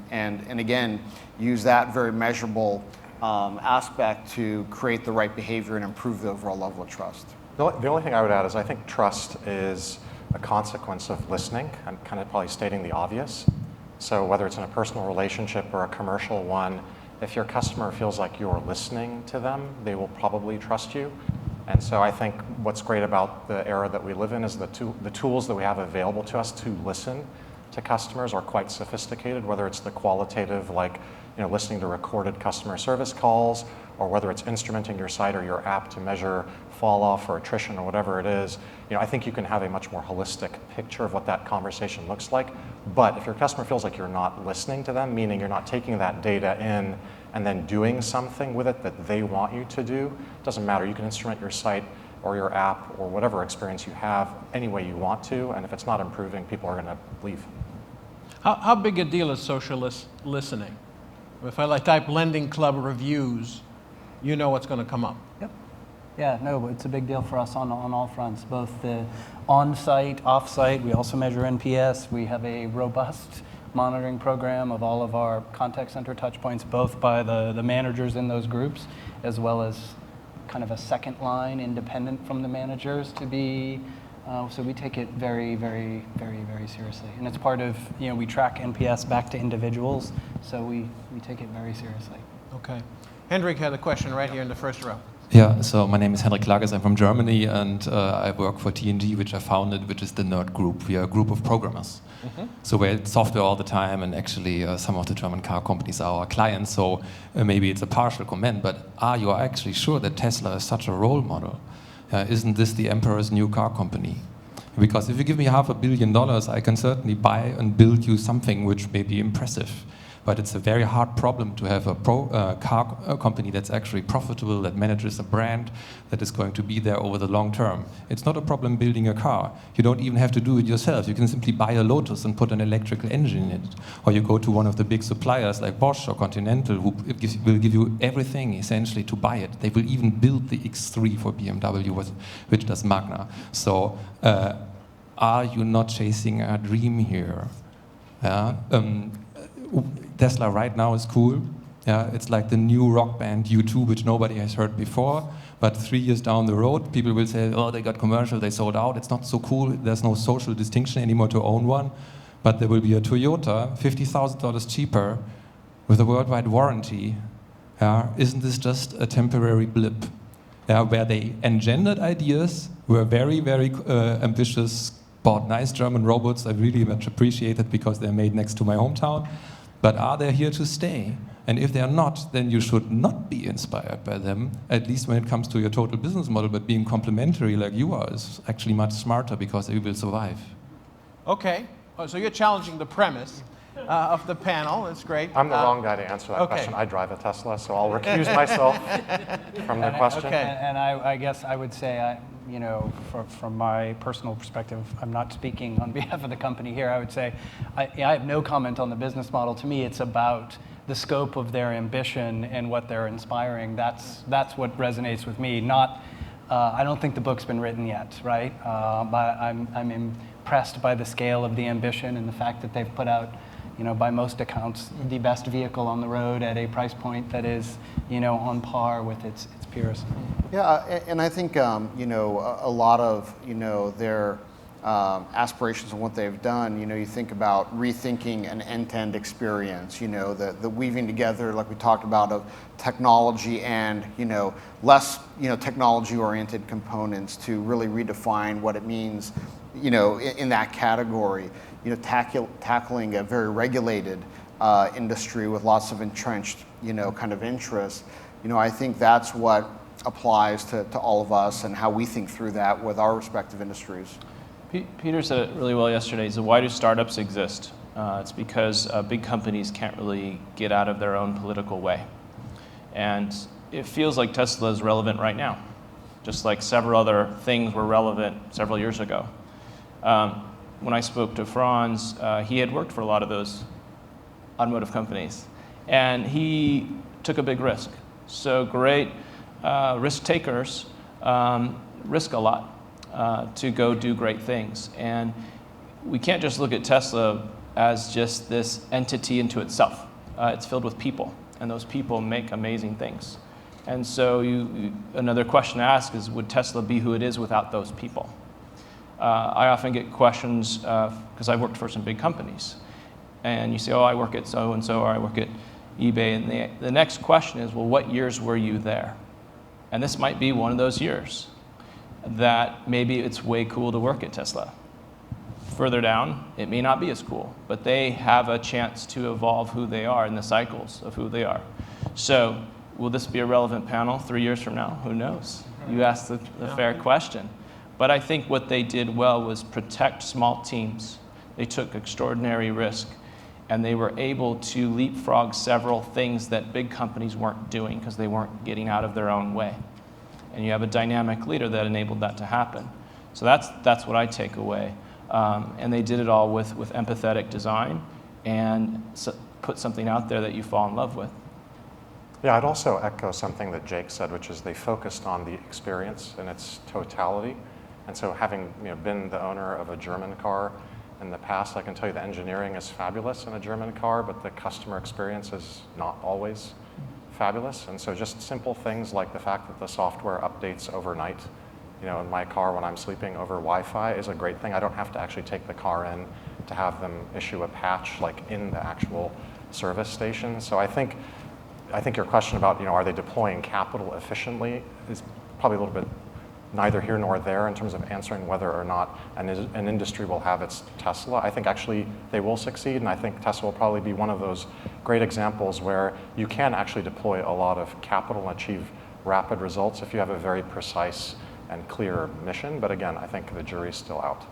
again use that very measurable aspect to create the right behavior and improve the overall level of trust. The only thing I would add is I think trust is a consequence of listening and kind of probably stating the obvious. So whether it's in a personal relationship or a commercial one, if your customer feels like you're listening to them, they will probably trust you. And so I think what's great about the era that we live in is the tools that we have available to us to listen to customers are quite sophisticated, whether it's the qualitative, like listening to recorded customer service calls, or whether it's instrumenting your site or your app to measure fall off or attrition or whatever it is. I think you can have a much more holistic picture of what that conversation looks like. But if your customer feels like you're not listening to them, meaning you're not taking that data in and then doing something with it that they want you to do, it doesn't matter. You can instrument your site or your app or whatever experience you have any way you want to, and if it's not improving, people are going to leave. How big a deal is social listening? If I type Lending Club reviews, you know what's going to come up. Yep. Yeah, no, it's a big deal for us on all fronts, both the on-site, off-site. We also measure NPS. We have a robust monitoring program of all of our contact center touch points, both by the managers in those groups, as well as kind of a second line independent from the managers to be, so we take it very, very, very, very seriously. And it's part of, we track NPS back to individuals, so we take it very seriously. Okay. Hendrik had a question right here in the first row. Yeah, so my name is Henrik Lages, I'm from Germany, and I work for TNG, which I founded, which is the Nerd Group. We are a group of programmers. So we build software all the time, and actually some of the German car companies are our clients, so maybe it's a partial comment, but are you actually sure that Tesla is such a role model? Isn't this the emperor's new car company? Because if you give me $500 million, I can certainly buy and build you something which may be impressive. But it's a very hard problem to have a car company that's actually profitable, that manages a brand, that is going to be there over the long term. It's not a problem building a car. You don't even have to do it yourself. You can simply buy a Lotus and put an electrical engine in it. Or you go to one of the big suppliers like Bosch or Continental, who will give you everything essentially to buy it. They will even build the X3 for BMW, which does Magna. So are you not chasing a dream here? Tesla right now is cool. Yeah, it's like the new rock band U2, which nobody has heard before. But 3 years down the road, people will say, oh, they got commercial, they sold out. It's not so cool. There's no social distinction anymore to own one. But there will be a Toyota, $50,000 cheaper, with a worldwide warranty. Isn't this just a temporary blip? Where they engendered ideas, were very, very ambitious, bought nice German robots. I really much appreciate it because they're made next to my hometown. But are they here to stay? And if they're not, then you should not be inspired by them, at least when it comes to your total business model. But being complementary like you are is actually much smarter because they will survive. Okay. So you're challenging the premise of the panel. That's great. I'm the wrong guy to answer that question. I drive a Tesla, so I'll recuse myself from the question. Okay. And I guess I would say, from my personal perspective, I'm not speaking on behalf of the company here. I would say I have no comment on the business model. To me, it's about the scope of their ambition and what they're inspiring. That's what resonates with me. Not, I don't think the book's been written yet, right? But I'm impressed by the scale of the ambition and the fact that they've put out, by most accounts, the best vehicle on the road at a price point that is, on par with its peers. Yeah, and I think a lot of their aspirations and what they've done. You think about rethinking an end-to-end experience. The weaving together, like we talked about, of technology and less technology-oriented components to really redefine what it means. In that category. Tackling a very regulated industry with lots of entrenched kind of interests. I think that's what applies to all of us and how we think through that with our respective industries. Peter said it really well yesterday. He said, why do startups exist? It's because big companies can't really get out of their own political way. And it feels like Tesla is relevant right now, just like several other things were relevant several years ago. When I spoke to Franz, he had worked for a lot of those automotive companies, and he took a big risk. So great risk takers risk a lot to go do great things. And we can't just look at Tesla as just this entity into itself. It's filled with people, and those people make amazing things. And so another question to ask is, would Tesla be who it is without those people? I often get questions, because I've worked for some big companies, and you say, oh, I work at so-and-so, or I work at eBay, and the next question is, well, what years were you there? And this might be one of those years that maybe it's way cool to work at Tesla. Further down, it may not be as cool, but they have a chance to evolve who they are in the cycles of who they are. So will this be a relevant panel 3 years from now? Who knows? You asked the fair question. But I think what they did well was protect small teams. They took extraordinary risk, and they were able to leapfrog several things that big companies weren't doing because they weren't getting out of their own way. And you have a dynamic leader that enabled that to happen. So that's what I take away. And they did it all with empathetic design and put something out there that you fall in love with. Yeah, I'd also echo something that Jake said, which is they focused on the experience in its totality. And so having been the owner of a German car in the past, I can tell you the engineering is fabulous in a German car, but the customer experience is not always fabulous. And so just simple things like the fact that the software updates overnight, in my car when I'm sleeping over Wi-Fi is a great thing. I don't have to actually take the car in to have them issue a patch like in the actual service station. So I think your question about, are they deploying capital efficiently is probably a little bit neither here nor there in terms of answering whether or not an industry will have its Tesla. I think actually they will succeed, and I think Tesla will probably be one of those great examples where you can actually deploy a lot of capital and achieve rapid results if you have a very precise and clear mission. But again, I think the jury's still out.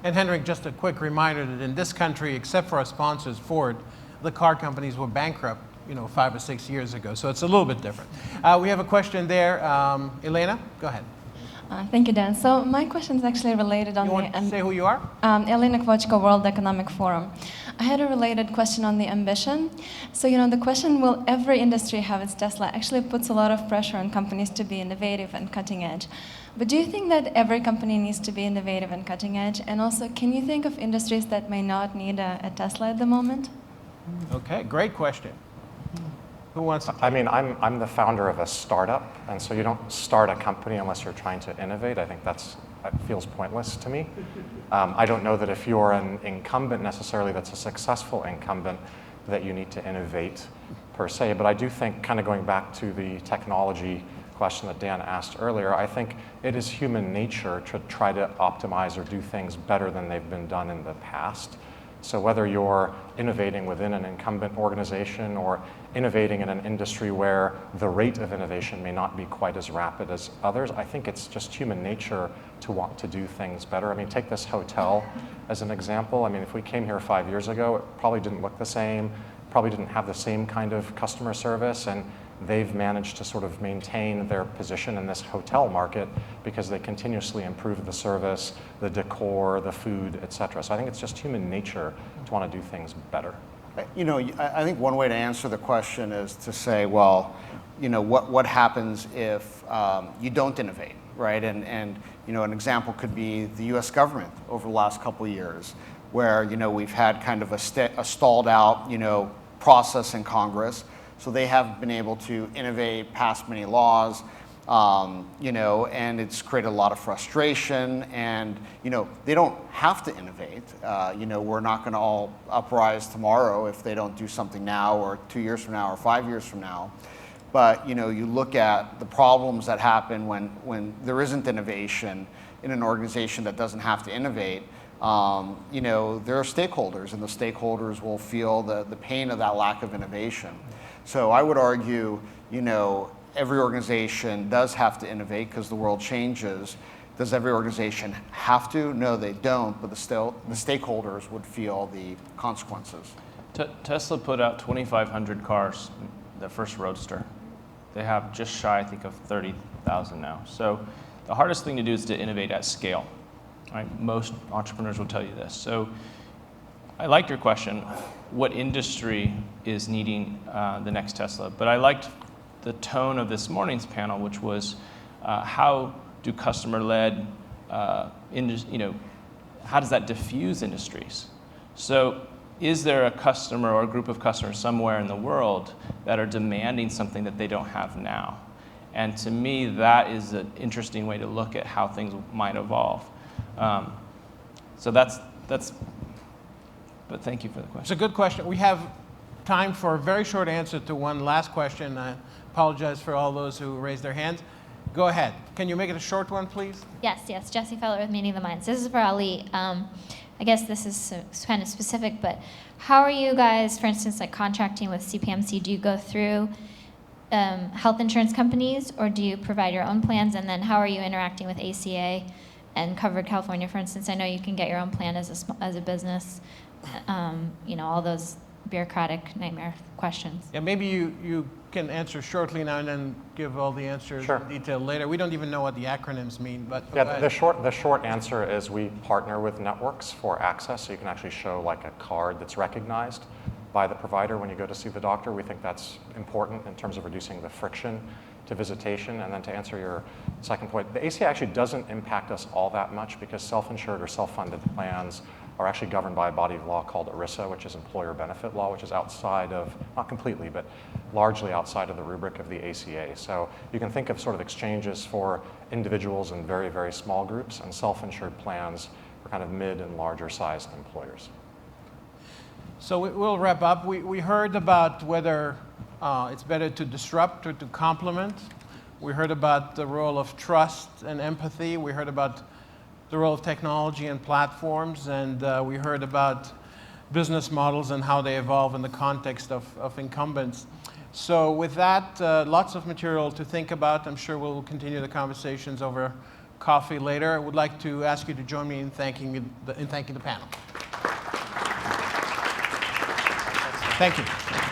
And Henrik, just a quick reminder that in this country, except for our sponsors, Ford, the car companies were bankrupt 5 or 6 years ago. So it's a little bit different. We have a question there. Elena, go ahead. Thank you, Dan. So my question is actually related on You want to say who you are? Elena Kvochko, World Economic Forum. I had a related question on the ambition. So, the question, will every industry have its Tesla, actually puts a lot of pressure on companies to be innovative and cutting edge. But do you think that every company needs to be innovative and cutting edge? And also, can you think of industries that may not need a Tesla at the moment? Okay, great question. Who wants to? I mean, I'm the founder of a startup, and so you don't start a company unless you're trying to innovate. I think that feels pointless to me. I don't know that if you're an incumbent necessarily that's a successful incumbent that you need to innovate per se, but I do think, kind of going back to the technology question that Dan asked earlier, I think it is human nature to try to optimize or do things better than they've been done in the past. So whether you're innovating within an incumbent organization or innovating in an industry where the rate of innovation may not be quite as rapid as others, I think it's just human nature to want to do things better. I mean, take this hotel as an example. I mean, if we came here 5 years ago, it probably didn't look the same, probably didn't have the same kind of customer service, and they've managed to sort of maintain their position in this hotel market because they continuously improve the service, the decor, the food, et cetera. So I think it's just human nature to want to do things better. I think one way to answer the question is to say, well, what happens if you don't innovate, right? And an example could be the U.S. government over the last couple of years, where we've had kind of a stalled out process in Congress. So they haven't been able to innovate, pass many laws, and it's created a lot of frustration. And they don't have to innovate. We're not going to all uprise tomorrow if they don't do something now, or 2 years from now, or 5 years from now. But you look at the problems that happen when there isn't innovation in an organization that doesn't have to innovate. There are stakeholders, and the stakeholders will feel the pain of that lack of innovation. So I would argue, every organization does have to innovate because the world changes, Does every organization have to? No, they don't, but the stakeholders would feel the consequences. Tesla put out 2,500 cars, their first Roadster. They have just shy, I think, of 30,000 now. So the hardest thing to do is to innovate at scale. Right? Most entrepreneurs will tell you this. So I liked your question, what industry is needing the next Tesla? But I liked the tone of this morning's panel, which was how do customer-led, how does that diffuse industries? So is there a customer or a group of customers somewhere in the world that are demanding something that they don't have now? And to me, that is an interesting way to look at how things might evolve. So that's, but thank you for the question. It's a good question. We have time for a very short answer to one last question. I apologize for all those who raised their hands. Go ahead. Can you make it a short one, please? Yes. Jesse Feller with Meeting the Minds. This is for Ali. I guess this is kind of specific, but how are you guys, for instance, like contracting with CPMC? Do you go through health insurance companies, or do you provide your own plans? And then how are you interacting with ACA and Covered California, for instance? I know you can get your own plan as a business. All those bureaucratic nightmare questions. Yeah, maybe you can answer shortly now and then give all the answers Sure. in detail later. We don't even know what the acronyms mean, but Yeah, the short answer is we partner with networks for access, so you can actually show like a card that's recognized by the provider when you go to see the doctor. We think that's important in terms of reducing the friction to visitation. And then to answer your second point, the ACA actually doesn't impact us all that much because self-insured or self-funded plans are actually governed by a body of law called ERISA, which is employer benefit law, which is outside of, not completely, but largely outside of the rubric of the ACA. So you can think of sort of exchanges for individuals and very, very small groups, and self-insured plans for kind of mid and larger sized employers. So we'll wrap up. We heard about whether it's better to disrupt or to complement. We heard about the role of trust and empathy. We heard about the role of technology and platforms, and we heard about business models and how they evolve in the context of incumbents. So with that, lots of material to think about. I'm sure we'll continue the conversations over coffee later. I would like to ask you to join me in thanking the panel. Thank you.